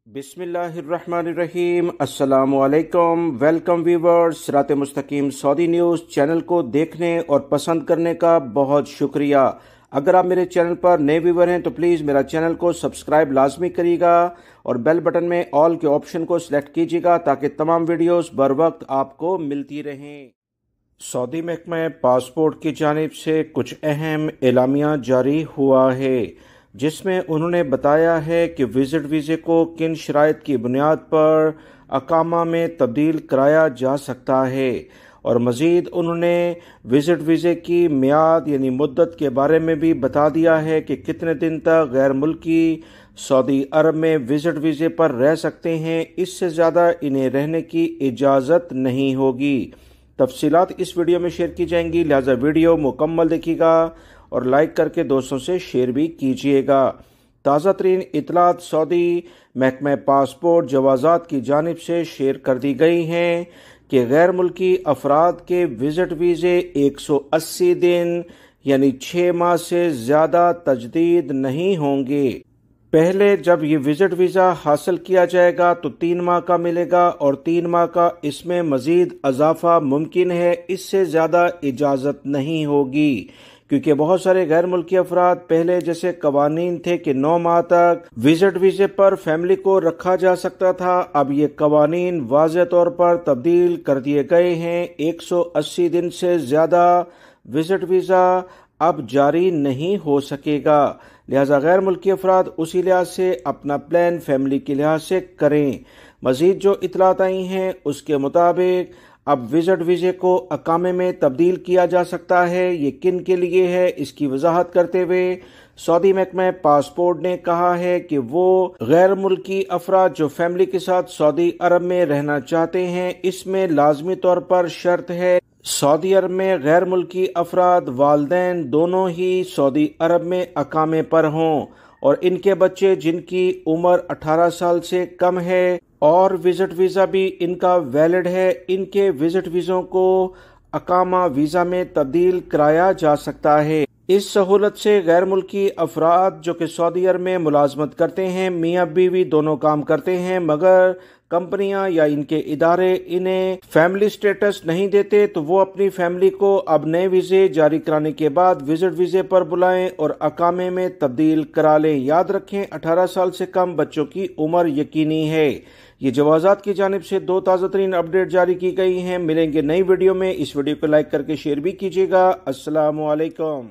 बिस्मिल्लाहिर्रहमानिर्रहीम। अस्सलामु अलैकुम। वेलकम व्यूवर्स, सिरात मुस्तकीम सऊदी न्यूज़ चैनल को देखने और पसंद करने का बहुत शुक्रिया। अगर आप मेरे चैनल पर नए व्यूवर हैं तो प्लीज़ मेरा चैनल को सब्सक्राइब लाजमी करिएगा और बेल बटन में ऑल के ऑप्शन को सिलेक्ट कीजिएगा ताकि तमाम वीडियोस बर वक्त आपको मिलती रहें। सऊदी महकमा पासपोर्ट की जानिब से कुछ अहम एलामिया जारी हुआ है, जिसमें उन्होंने बताया है कि विजिट वीज़े को किन शराइत की बुनियाद पर अकामा में तब्दील कराया जा सकता है, और मज़ीद उन्होंने विजिट वीज़े की मियाद यानी मुद्दत के बारे में भी बता दिया है कि कितने दिन तक गैर मुल्की सऊदी अरब में विजिट वीज़े पर रह सकते हैं। इससे ज़्यादा इन्हें रहने की इजाज़त नहीं होगी। तफसीलात इस वीडियो में शेयर की जाएंगी, लिहाजा वीडियो मुकम्मल देखिएगा और लाइक करके दोस्तों से शेयर भी कीजिएगा। ताज़ा तरीन इतलात सऊदी महकमा पासपोर्ट जवाज़ात की जानिब से शेयर कर दी गई हैं कि गैर मुल्की अफराद के विजिट वीज़े 180 दिन यानी 6 माह से ज़्यादा तजदीद नहीं होंगे। पहले जब ये विजिट वीज़ा हासिल किया जाएगा तो 3 माह का मिलेगा और 3 माह का इसमें मज़ीद इजाफा मुमकिन है, इससे ज़्यादा इजाज़त नहीं होगी, क्योंकि बहुत सारे गैर मुल्की अफराद पहले जैसे कवानीन थे कि 9 माह तक विजिट वीज़े पर फैमिली को रखा जा सकता था। अब ये कवानीन वाज़ेह तौर पर तब्दील कर दिए गए हैं। 180 दिन से ज़्यादा विजिट वीज़ा अब जारी नहीं हो सकेगा, लिहाजा गैर मुल्की अफराद उसी लिहाज से अपना प्लान फैमिली के लिहाज से करें। मज़ीद जो इतलात आई हैं उसके मुताबिक अब विजिट वीज़े को अकामे में तब्दील किया जा सकता है। ये किन के लिए है, इसकी वजाहत करते हुए सऊदी महकमा पासपोर्ट ने कहा है कि वो गैर मुल्की अफराद जो फैमिली के साथ सऊदी अरब में रहना चाहते हैं, इसमें लाजमी तौर पर शर्त है सऊदी अरब में गैर मुल्की अफराद वालिदैन दोनों ही सऊदी अरब में अकामे पर हों और इनके बच्चे जिनकी उम्र 18 साल से कम है और विजिट वीज़ा भी इनका वैलिड है, इनके विजिट वीज़ों को अकामा वीज़ा में तब्दील कराया जा सकता है। इस सहूलत से गैर मुल्की अफराद जो कि सऊदी अरब में मुलाजमत करते हैं, मियाँ बीवी दोनों काम करते हैं, मगर कंपनियां या इनके इदारे इन्हें फैमिली स्टेटस नहीं देते, तो वो अपनी फैमिली को अब नए वीज़े जारी कराने के बाद विजिट वीज़े पर बुलाएं और अकामे में तब्दील करा लें। याद रखें, 18 साल से कम बच्चों की उम्र यकीनी है। ये जवाज़ात की जानिब से 2 ताज़ा तरीन अपडेट जारी की गई हैं। मिलेंगे नई वीडियो में। इस वीडियो को लाइक करके शेयर भी कीजिएगा। अस्सलामु अलैकुम।